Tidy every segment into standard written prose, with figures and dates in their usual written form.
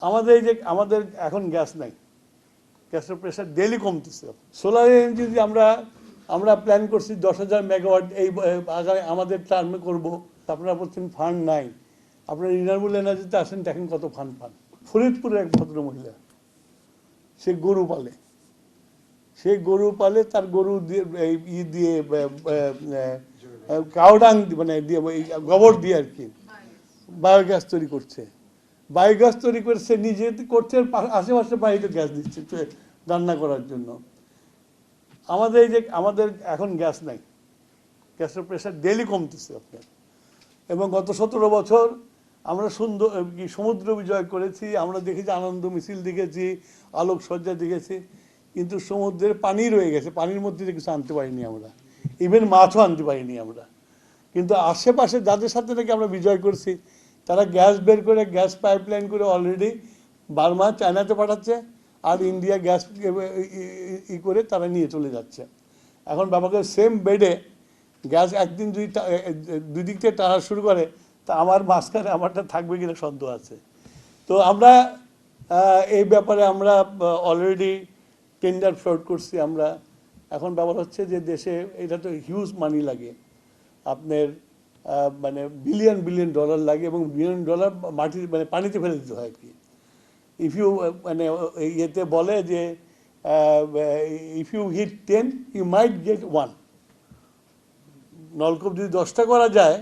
আমাদের এখন গ্যাস নাই, গ্যাসের প্রেশার ডেইলি কমতেছে। সোলার এনার্জি যদি আমরা প্ল্যান করছি 10,000 মেগাওয়াট এই আগামী আমাদের টার্মে করব। আপনারা বলছেন ফান্ড নাই, আপনারা রিনিউয়েবল এনার্জিতে আসেন, দেখেন কত ফান্ড পান। ফরিদপুরের এক ভদ্র মহিলা, সে গরু পালে তার গরু দিয়ে কাউডাং মানে দিয়ে গোবর দিয়ে আর কি বায়োগ্যাস তৈরি করছে। বায়োগ্যাস তৈরি করে সে নিজে করছে, আশেপাশে বাড়িতে গ্যাস দিচ্ছে রান্না করার জন্য। আমাদের এখন গ্যাস নাই, গ্যাসের প্রেশার ডেইলি কমতেছে আপনার। এবং গত 17 বছর আমরা সমুদ্র বিজয় করেছি, আমরা দেখেছি আনন্দ মিছিল দেখেছি, আলোকসজ্জা দেখেছি, কিন্তু সমুদ্রের পানি রয়ে গেছে, পানির মধ্যে কিছু আনতে পারিনি আমরা, ইভেন মাছও আনতে পারিনি আমরা। কিন্তু আশেপাশে যাদের সাথে নাকি আমরা বিজয় করছি, তারা গ্যাস বের করে, গ্যাস পাইপলাইন করে অলরেডি বার্মা চায়নাতে পাঠাচ্ছে, আর ইন্ডিয়া গ্যাস করে তারা নিয়ে চলে যাচ্ছে। এখন ব্যাপারটা সেম বেডে গ্যাস একদিন দুই দিক থেকে টানা শুরু করে, তা আমার মাঝখানে আমারটা থাকবে কিনা সন্দেহ আছে। তো আমরা এই ব্যাপারে আমরা অলরেডি টেন্ডার ফ্লোট করছি আমরা। এখন ব্যাপার হচ্ছে যে দেশে এটা তো হিউজ মানি লাগে, আপনার মানে বিলিয়ন ডলার লাগে, এবং বিলিয়ন ডলার মানে পানিতে ফেলে দিতে হয় আর কি। ইফ ইউ মানে ইয়েতে বলে যে if you hit 10 you might get 1। নলকূপ যদি 10টা করা যায়,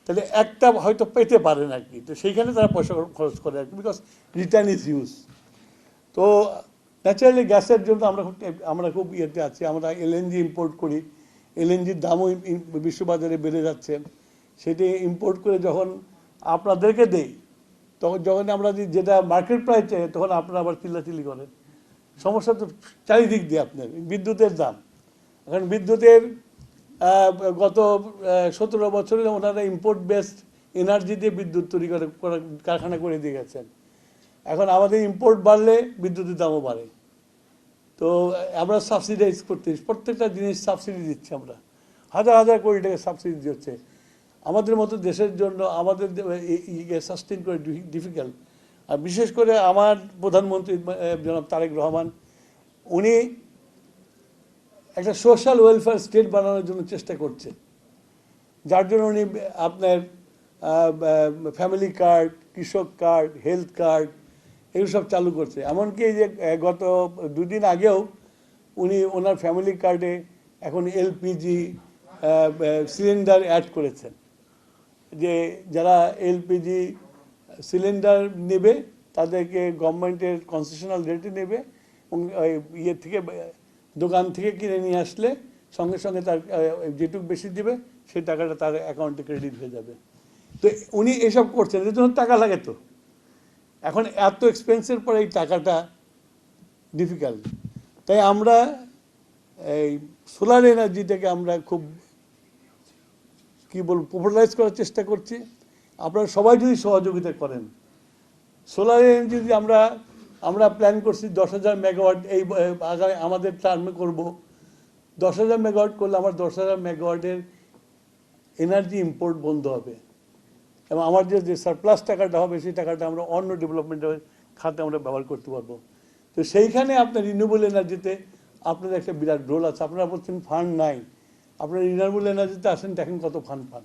তাহলে একটা হয়তো পেতে পারেন আর কি। তো সেইখানে তারা পয়সা খরচ করে আর কি, বিকজ রিটার্ন ইজ হিউজ। তো ন্যাচারালি গ্যাসের জন্য আমরা খুব ইয়েতে আছি। আমরা এলএনজি ইম্পোর্ট করি, এলএনজির দামও বিশ্ববাজারে বেড়ে যাচ্ছে। সেটি ইম্পোর্ট করে যখন আপনাদেরকে দেই, তখন যখন আমরা যেটা মার্কেট প্রাইস চাই, তখন আপনারা আবার চিল্লাচিল্লি করেন। সমস্যা তো চারিদিক দিয়ে আপনার। বিদ্যুতের দাম, এখন বিদ্যুতের গত 17 বছরে ওনারা ইম্পোর্ট বেসড এনার্জি দিয়ে বিদ্যুৎ তৈরি কারখানা করে দিয়ে গেছেন। এখন আমাদের ইম্পোর্ট বাড়লে বিদ্যুতের দামও বাড়ে। তো আমরা সাবসিডাইজ করতে, প্রত্যেকটা জিনিস সাবসিডি দিচ্ছি আমরা, হাজার কোটি টাকা সাবসিডি দিচ্ছে। আমাদের মতো দেশের জন্য আমাদের সাস্টেন করে ডিফিকাল্ট। আর বিশেষ করে আমার প্রধানমন্ত্রী জনাব তারেক রহমান, উনি একটা সোশ্যাল ওয়েলফেয়ার স্টেট বানানোর জন্য চেষ্টা করছেন, যার জন্য উনি আপনার ফ্যামিলি কার্ড, কৃষক কার্ড, হেলথ কার্ড এগুলো সব চালু করছে। এমনকি যে গত 2 দিন আগেও উনি ওনার ফ্যামিলি কার্ডে এখন এলপিজি সিলিন্ডার অ্যাড করেছেন, যে যারা এলপিজি সিলিন্ডার নেবে তাদেরকে গভর্নমেন্টের কনসেশনাল রেটে নেবে, এবং ইয়ে থেকে দোকান থেকে কিনে নিয়ে আসলে সঙ্গে সঙ্গে তার যেটুকু বেশি দেবে সেই টাকাটা তার অ্যাকাউন্টে ক্রেডিট হয়ে যাবে। তো উনি এসব করছেন, এর জন্য টাকা লাগে। তো এখন এত এক্সপেন্সের পরে এই টাকাটা ডিফিকাল্ট। তাই আমরা এই সোলার এনার্জিটাকে আমরা খুব পপুলারাইজ করার চেষ্টা করছি। আপনারা সবাই যদি সহযোগিতা করেন, সোলার এনার্জি যদি আমরা প্ল্যান করছি 10,000 মেগাওয়াট এই আগামী আমাদের টার্মে করব। 10,000 মেগাওয়াট করলে আমার 10,000 মেগাওয়াটের এনার্জি ইম্পোর্ট বন্ধ হবে, এবং আমার যে সারপ্লাস টাকাটা হবে সেই টাকাটা আমরা অন্য ডেভেলপমেন্টের খাতে আমরা ব্যবহার করতে পারবো। তো সেইখানে আপনার রিনিউয়েবল এনার্জিতে আপনাদের একটা বিরাট রোল আছে। আপনারা বলছেন ফান্ড নাই, আপনারা রিনিউয়েবল এনার্জিতে আসেন, দেখেন কত ফান্ড পান।